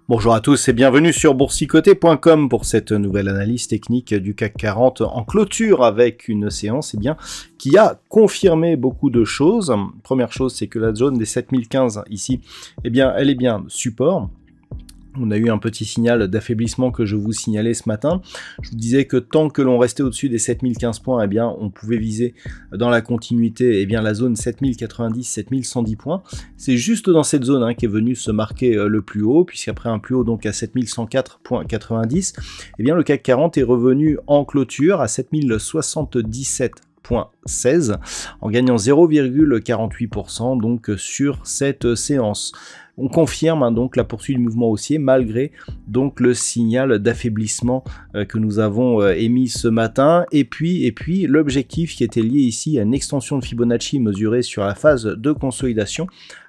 Bonjour à tous et bienvenue sur boursicoté.com pour cette nouvelle analyse technique du CAC 40 en clôture avec une séance qui a confirmé beaucoup de choses. Première chose, c'est que la zone des 7015 ici, elle est bien support. On a eu un petit signal d'affaiblissement que je vous signalais ce matin. Je vous disais que tant que l'on restait au-dessus des 7015 points, on pouvait viser dans la continuité la zone 7090, 7110 points. C'est juste dans cette zone qui est venu se marquer le plus haut, puisqu'après un plus haut donc à 7104.90, le CAC 40 est revenu en clôture à 7077.16 en gagnant 0,48% donc sur cette séance. On confirme donc la poursuite du mouvement haussier malgré donc le signal d'affaiblissement que nous avons émis ce matin et puis l'objectif qui était lié ici à une extension de Fibonacci mesurée sur la phase de consolidation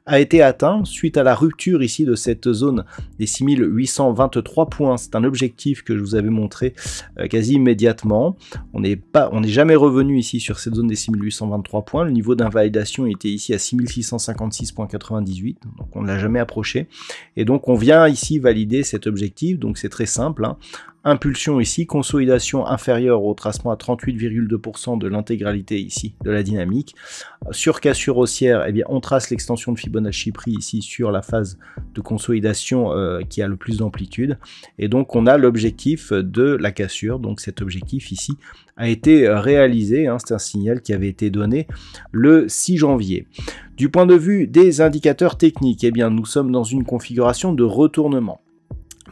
a été atteint suite à la rupture ici de cette zone des 6823 points. C'est un objectif que je vous avais montré quasi immédiatement. On n'est jamais revenu ici sur cette zone des 6823 points. Le niveau d'invalidation était ici à 6656.98, donc on ne l'a jamais approché. Et donc on vient ici valider cet objectif, donc c'est très simple. Impulsion ici, consolidation inférieure au tracement à 38,2% de l'intégralité ici de la dynamique. Sur cassure haussière, on trace l'extension de Fibonacci pris ici sur la phase de consolidation qui a le plus d'amplitude. Et donc on a l'objectif de la cassure, donc cet objectif ici a été réalisé, c'est un signal qui avait été donné le 6 janvier. Du point de vue des indicateurs techniques, nous sommes dans une configuration de retournement.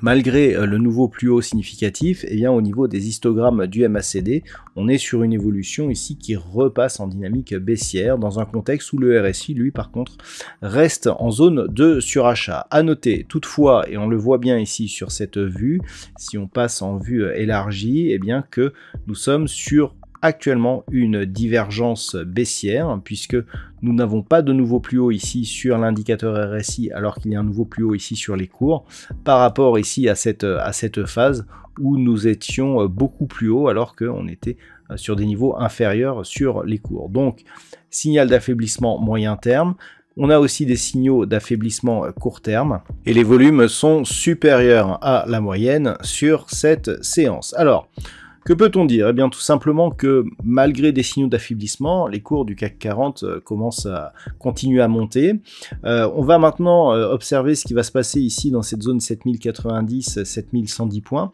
Malgré le nouveau plus haut significatif, au niveau des histogrammes du MACD, on est sur une évolution ici qui repasse en dynamique baissière dans un contexte où le RSI, lui, par contre, reste en zone de surachat. À noter, toutefois, et on le voit bien ici sur cette vue, si on passe en vue élargie, que nous sommes sur actuellement une divergence baissière puisque nous n'avons pas de nouveau plus haut ici sur l'indicateur RSI alors qu'il y a un nouveau plus haut ici sur les cours par rapport ici à cette phase où nous étions beaucoup plus haut alors qu'on était sur des niveaux inférieurs sur les cours. Donc signal d'affaiblissement moyen terme. On a aussi des signaux d'affaiblissement court terme et les volumes sont supérieurs à la moyenne sur cette séance. Alors, que peut-on dire? Tout simplement que malgré des signaux d'affaiblissement, les cours du CAC 40 commencent à continuer à monter. On va maintenant observer ce qui va se passer ici dans cette zone 7090, 7110 points.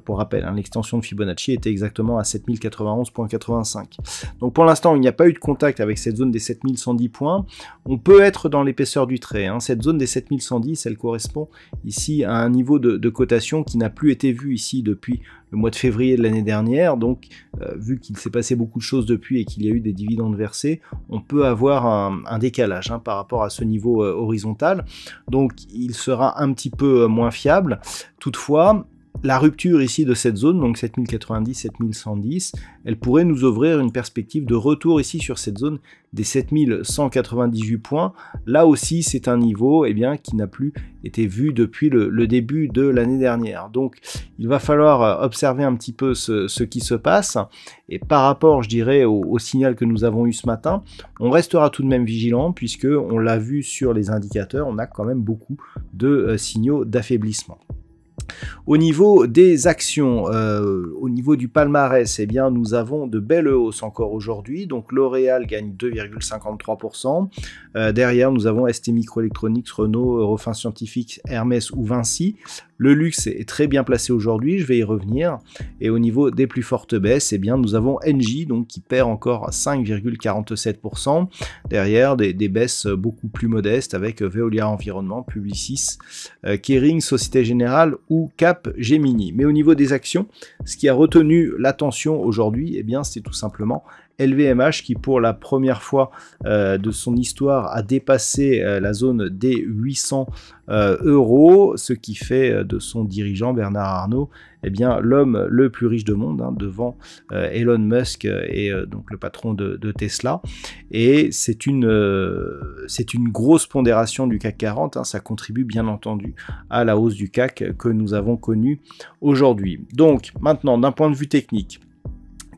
Pour rappel, l'extension de Fibonacci était exactement à 7091.85. Donc pour l'instant, il n'y a pas eu de contact avec cette zone des 7110 points. On peut être dans l'épaisseur du trait. Cette zone des 7110, elle correspond ici à un niveau de cotation qui n'a plus été vu ici depuis le mois de février de l'année dernière, donc vu qu'il s'est passé beaucoup de choses depuis et qu'il y a eu des dividendes versés, on peut avoir un décalage par rapport à ce niveau horizontal, donc il sera un petit peu moins fiable. Toutefois, la rupture ici de cette zone, donc 7090, 7110, elle pourrait nous ouvrir une perspective de retour ici sur cette zone des 7198 points. Là aussi, c'est un niveau qui n'a plus été vu depuis le début de l'année dernière. Donc, il va falloir observer un petit peu ce qui se passe. Et par rapport, je dirais, au signal que nous avons eu ce matin, on restera tout de même vigilant puisque on l'a vu sur les indicateurs, on a quand même beaucoup de signaux d'affaiblissement. Au niveau des actions, au niveau du palmarès, nous avons de belles hausses encore aujourd'hui. Donc L'Oréal gagne 2,53%. Derrière, nous avons ST Microelectronics, Renault, Eurofins Scientifique, Hermès ou Vinci. Le luxe est très bien placé aujourd'hui, je vais y revenir. Et au niveau des plus fortes baisses, nous avons Engie donc, qui perd encore 5,47%. Derrière, des baisses beaucoup plus modestes avec Veolia Environnement, Publicis, Kering, Société Générale ou Cap Gemini. Mais au niveau des actions, ce qui a retenu l'attention aujourd'hui, c'est tout simplement LVMH qui pour la première fois de son histoire a dépassé la zone des 800 euros, ce qui fait de son dirigeant Bernard Arnault eh bien l'homme le plus riche du monde, hein, devant Elon Musk et donc le patron de Tesla. Et c'est une grosse pondération du CAC 40, hein, ça contribue bien entendu à la hausse du CAC que nous avons connue aujourd'hui. Donc maintenant, d'un point de vue technique,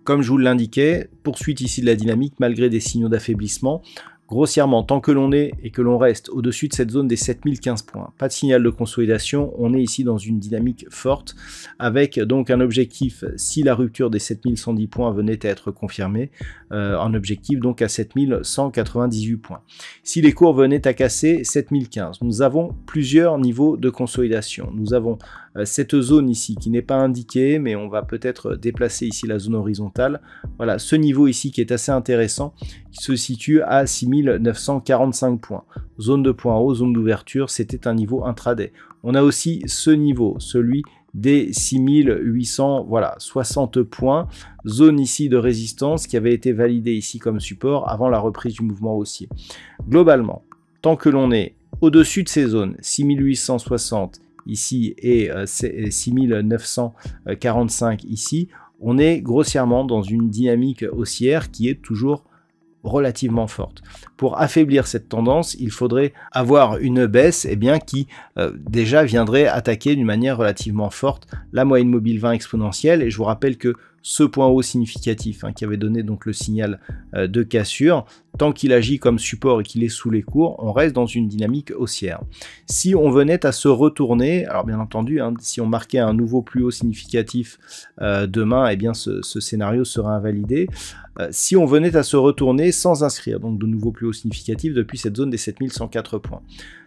comme je vous l'indiquais, poursuite ici de la dynamique malgré des signaux d'affaiblissement. Grossièrement, tant que l'on est et que l'on reste au-dessus de cette zone des 7015 points, pas de signal de consolidation, on est ici dans une dynamique forte, avec donc un objectif, si la rupture des 7110 points venait à être confirmée, un objectif donc à 7198 points. Si les cours venaient à casser 7015, nous avons plusieurs niveaux de consolidation. Nous avons cette zone ici qui n'est pas indiquée, mais on va peut-être déplacer ici la zone horizontale. Voilà, ce niveau ici qui est assez intéressant, qui se situe à 6945 points. Zone de point haut, zone d'ouverture, c'était un niveau intraday. On a aussi ce niveau, celui des 6800, voilà, 60 points, zone ici de résistance qui avait été validée ici comme support avant la reprise du mouvement haussier. Globalement, tant que l'on est au-dessus de ces zones, 6860 ici et 6945 ici, on est grossièrement dans une dynamique haussière qui est toujours relativement forte. Pour affaiblir cette tendance, il faudrait avoir une baisse qui déjà viendrait attaquer d'une manière relativement forte la moyenne mobile 20 exponentielle. Et je vous rappelle que ce point haut significatif qui avait donné donc le signal de cassure, tant qu'il agit comme support et qu'il est sous les cours, on reste dans une dynamique haussière. Si on venait à se retourner, alors bien entendu, si on marquait un nouveau plus haut significatif demain, ce scénario sera invalidé. Si on venait à se retourner sans inscrire donc de nouveaux plus hauts significatifs depuis cette zone des 7104 points.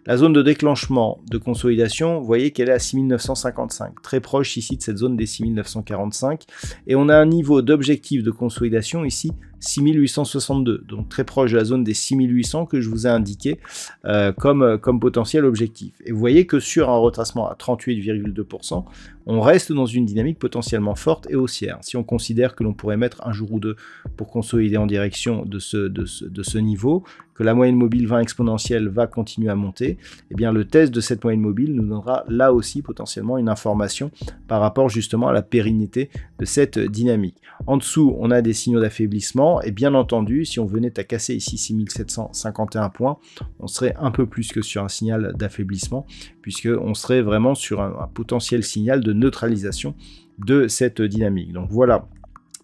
La zone de déclenchement de consolidation, vous voyez qu'elle est à 6955, très proche ici de cette zone des 6945, et on a un niveau d'objectif de consolidation ici 6862, donc très proche de la zone des 6800 que je vous ai indiqué comme potentiel objectif. Et vous voyez que sur un retracement à 38,2%, on reste dans une dynamique potentiellement forte et haussière. Si on considère que l'on pourrait mettre un jour ou deux pour consolider en direction de ce niveau, que la moyenne mobile 20 exponentielle va continuer à monter, eh bien le test de cette moyenne mobile nous donnera là aussi potentiellement une information par rapport justement à la pérennité de cette dynamique. En dessous, on a des signaux d'affaiblissement et bien entendu, si on venait à casser ici 6751 points, on serait un peu plus que sur un signal d'affaiblissement puisqu'on serait vraiment sur un potentiel signal de neutralisation de cette dynamique. Donc voilà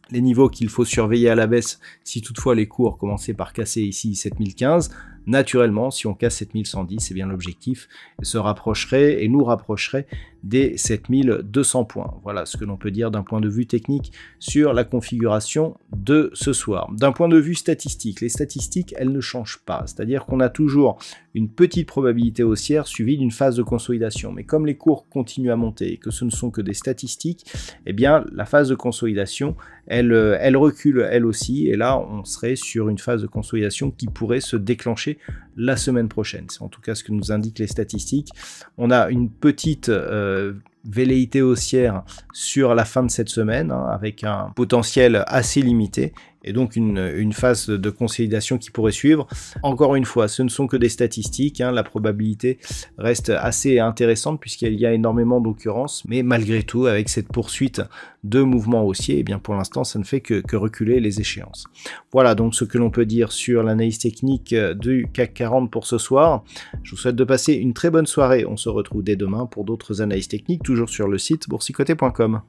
les niveaux qu'il faut surveiller à la baisse si toutefois les cours commençaient par casser ici 7015. Naturellement, si on casse 7110, eh bien l'objectif se rapprocherait et nous rapprocherait des 7200 points. Voilà ce que l'on peut dire d'un point de vue technique sur la configuration de ce soir. D'un point de vue statistique, les statistiques, elles ne changent pas. C'est-à-dire qu'on a toujours une petite probabilité haussière suivie d'une phase de consolidation. Mais comme les cours continuent à monter et que ce ne sont que des statistiques, eh bien la phase de consolidation, elle recule elle aussi. Et là, on serait sur une phase de consolidation qui pourrait se déclencher la semaine prochaine. C'est en tout cas ce que nous indiquent les statistiques. On a une petite velléité haussière sur la fin de cette semaine, avec un potentiel assez limité, et donc une phase de consolidation qui pourrait suivre. Encore une fois, ce ne sont que des statistiques, la probabilité reste assez intéressante puisqu'il y a énormément d'occurrences, mais malgré tout, avec cette poursuite de mouvements haussiers, bien pour l'instant, ça ne fait que reculer les échéances. Voilà donc ce que l'on peut dire sur l'analyse technique du CAC 40 pour ce soir. Je vous souhaite de passer une très bonne soirée. On se retrouve dès demain pour d'autres analyses techniques, toujours sur le site boursicoté.com.